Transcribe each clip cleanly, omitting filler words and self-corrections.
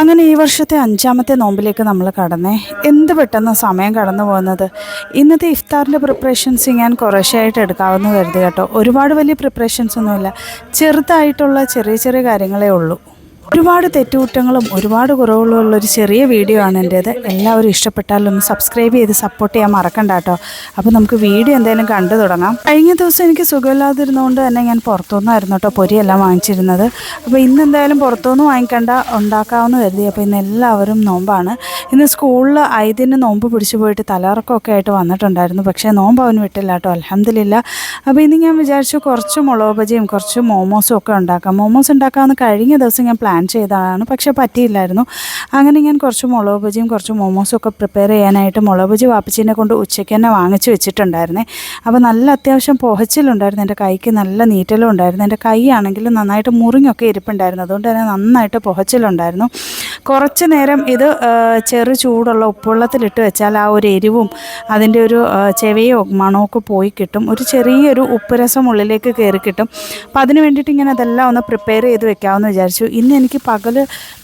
അങ്ങനെ ഈ വർഷത്തെ 5ാമത്തെ നോമ്പിലേക്ക് നമ്മൾ കടന്നേ. എന്ത് പെട്ടെന്ന് സമയം കടന്നു പോകുന്നത്. ഇന്നത്തെ ഇഫ്താറിൻ്റെ പ്രിപ്പറേഷൻസ് ഞാൻ കുറേശ്ശായിട്ട് എടുക്കാമെന്ന് കരുതി കേട്ടോ. ഒരുപാട് വലിയ പ്രിപ്പറേഷൻസ് ഒന്നുമില്ല, ചെറുതായിട്ടുള്ള ചെറിയ ചെറിയ കാര്യങ്ങളേ ഉള്ളൂ. ഒരുപാട് തെറ്റുകുറ്റങ്ങളും ഒരുപാട് കുറവുകളുള്ളൊരു ചെറിയ വീഡിയോ ആണ് എൻ്റേത്. എല്ലാവരും ഇഷ്ടപ്പെട്ടാലൊന്ന് സബ്സ്ക്രൈബ് ചെയ്ത് സപ്പോർട്ട് ചെയ്യാൻ മറക്കണ്ട കേട്ടോ. അപ്പോൾ നമുക്ക് വീഡിയോ എന്തായാലും കണ്ടു തുടങ്ങാം. കഴിഞ്ഞ ദിവസം എനിക്ക് സുഖമില്ലാതിരുന്നതുകൊണ്ട് തന്നെ ഞാൻ പുറത്തുനിന്നായിരുന്നു കേട്ടോ പൊരിയെല്ലാം വാങ്ങിച്ചിരുന്നത്. അപ്പോൾ ഇന്ന് എന്തായാലും പുറത്തുനിന്ന് വാങ്ങിക്കണ്ട, ഉണ്ടാക്കാമെന്ന് കരുതി. അപ്പോൾ ഇന്ന് എല്ലാവരും നോമ്പാണ്. ഇന്ന് സ്കൂളിൽ ഐദിന് നോമ്പ് പിടിച്ചു പോയിട്ട് തലകറക്കമൊക്കെ ആയിട്ട് വന്നിട്ടുണ്ടായിരുന്നു. പക്ഷേ നോമ്പ് അവന് വിട്ടില്ല കേട്ടോ, അൽഹംദുലില്ലാ. അപ്പോൾ ഇന്ന് ഞാൻ വിചാരിച്ചു കുറച്ച് മുളക് ബജിയും കുറച്ച് മോമോസും ഒക്കെ ഉണ്ടാക്കാം. മോമോസ് ഉണ്ടാക്കാമെന്ന് കഴിഞ്ഞ ദിവസം ഞാൻ പ്ലാൻ ചെയ്തതാണ്, പക്ഷേ പറ്റിയില്ലായിരുന്നു. അങ്ങനെ ഞാൻ കുറച്ച് മുളക് ബജിയും കുറച്ച് മോമോസും ഒക്കെ പ്രിപ്പയർ ചെയ്യാനായിട്ട് മുളക് ബജി വാപ്പച്ചീനെ കൊണ്ട് ഉച്ചയ്ക്ക് തന്നെ വാങ്ങിച്ച് വെച്ചിട്ടുണ്ടായിരുന്നേ. അപ്പോൾ നല്ല അത്യാവശ്യം പുകച്ചിലുണ്ടായിരുന്നു, എൻ്റെ കൈക്ക് നല്ല നീറ്റലും ഉണ്ടായിരുന്നു. എൻ്റെ കൈ ആണെങ്കിലും നന്നായിട്ട് മുറിഞ്ഞൊക്കെ ഇരിപ്പുണ്ടായിരുന്നു, അതുകൊണ്ട് തന്നെ നന്നായിട്ട് പുകച്ചിലുണ്ടായിരുന്നു. കുറച്ച് നേരം ഇത് ചെറു ചൂടുള്ള ഉപ്പുവെള്ളത്തിലിട്ട് വെച്ചാൽ ആ ഒരു എരിവും അതിൻ്റെ ഒരു ചെവയോ മണമൊക്കെ പോയി കിട്ടും. ഒരു ചെറിയൊരു ഉപ്പ് രസം ഉള്ളിലേക്ക് കയറി കിട്ടും. അപ്പോൾ അതിന് വേണ്ടിയിട്ട് ഇങ്ങനെ അതെല്ലാം ഒന്ന് പ്രിപ്പയർ ചെയ്ത് വെക്കാമെന്ന് വിചാരിച്ചു. ഇന്ന് എനിക്ക് പകൽ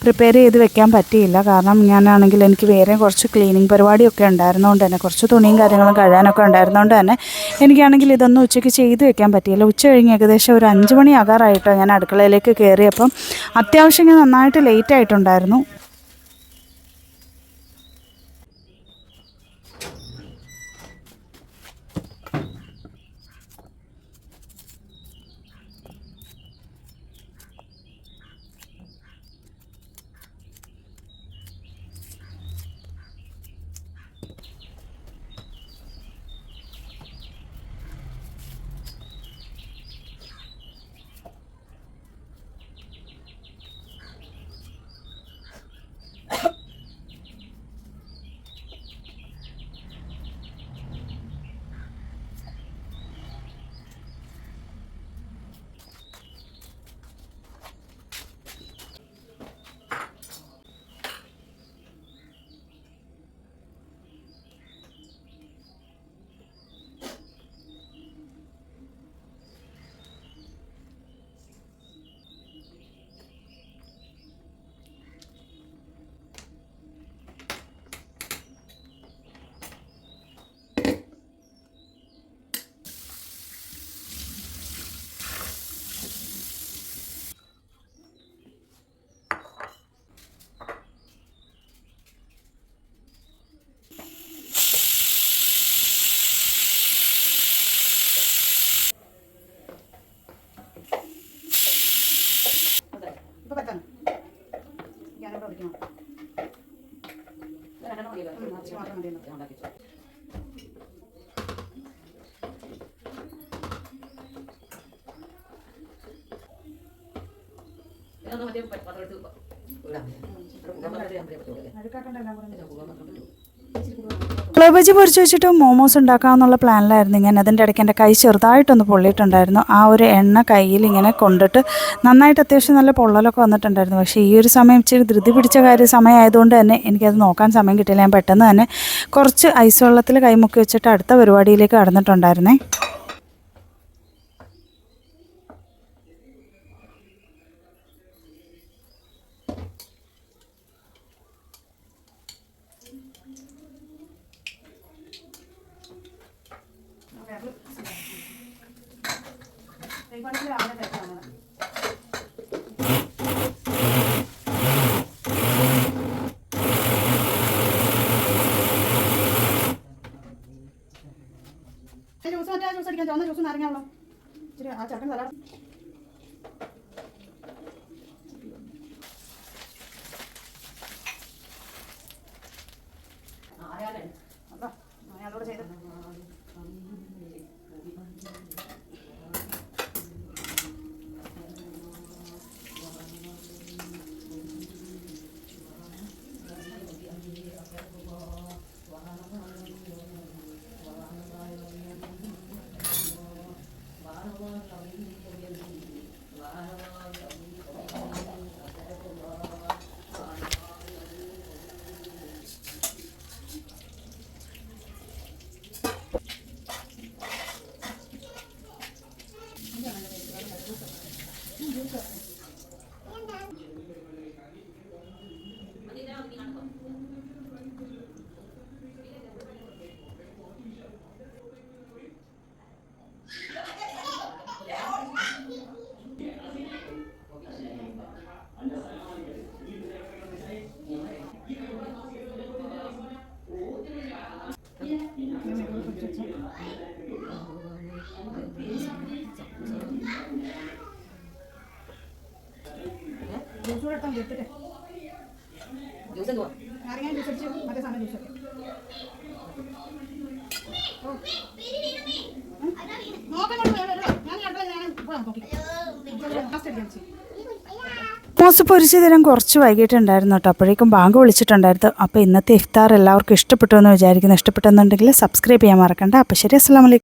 പ്രിപ്പയർ ചെയ്ത് വെക്കാൻ പറ്റിയില്ല, കാരണം ഞാനാണെങ്കിൽ എനിക്ക് വേറെ കുറച്ച് ക്ലീനിങ് പരിപാടിയൊക്കെ ഉണ്ടായിരുന്നതുകൊണ്ട് തന്നെ, കുറച്ച് തുണിയും കാര്യങ്ങളും കഴുകാനൊക്കെ ഉണ്ടായിരുന്നതുകൊണ്ട് തന്നെ എനിക്കാണെങ്കിൽ ഇതൊന്നും ഉച്ചയ്ക്ക് ചെയ്ത് വെക്കാൻ പറ്റിയില്ല. ഉച്ച കഴിഞ്ഞ് ഏകദേശം ഒരു 5 മണി ആകാറായിട്ടോ ഞാൻ അടുക്കളയിലേക്ക് കയറിയപ്പം. അത്യാവശ്യം ഞാൻ നന്നായിട്ട് ലേറ്റ് ആയിട്ടുണ്ടായിരുന്നു. മുളക് ബജി പൊരിച്ച് വെച്ചിട്ട് മോമോസ് ഉണ്ടാക്കാമെന്നുള്ള പ്ലാനിലായിരുന്നു ഞാൻ. അതിൻ്റെ ഇടയ്ക്ക് എൻ്റെ കൈ ചെറുതായിട്ടൊന്ന് പൊള്ളിയിട്ടുണ്ടായിരുന്നു. ആ ഒരു എണ്ണ കയ്യിൽ ഇങ്ങനെ കൊണ്ടിട്ട് നന്നായിട്ട് അത്യാവശ്യം നല്ല പൊള്ളലൊക്കെ വന്നിട്ടുണ്ടായിരുന്നു. പക്ഷേ ഈ ഒരു സമയം ഇച്ചിരി ധൃതി പിടിച്ച സമയമായതുകൊണ്ട് തന്നെ എനിക്കത് നോക്കാൻ സമയം കിട്ടിയില്ല. ഞാൻ പെട്ടെന്ന് തന്നെ കുറച്ച് ഐസ് വെള്ളത്തിൽ കൈമുക്കി വെച്ചിട്ട് അടുത്ത പരിപാടിയിലേക്ക് കടന്നിട്ടുണ്ടായിരുന്നേ. ജ്യൂസ് അടിക്കാൻ ചുവന്ന ജ്യൂസ് നാരങ്ങാവെള്ളം ഇച്ചിരി ആ ചട്ടൻ സലാഡ് അതോട് ചെയ്ത് ജ്യൂസ് എന്തുവാ? മോസ് പൊരിച്ച തരം കുറച്ച് വൈകിട്ടുണ്ടായിരുന്നു കേട്ടോ. അപ്പോഴേക്കും ബാങ്ക് വിളിച്ചിട്ടുണ്ടായിരുന്നു. അപ്പോൾ ഇന്നത്തെ ഇഫ്താർ എല്ലാവർക്കും ഇഷ്ടപ്പെട്ടു എന്ന് വിചാരിക്കുന്നു. ഇഷ്ടപ്പെട്ടെന്നുണ്ടെങ്കിൽ സബ്സ്ക്രൈബ് ചെയ്യാൻ മറക്കണ്ട. അപ്പോൾ ശരി, അസ്സലാമു അലൈക്കും.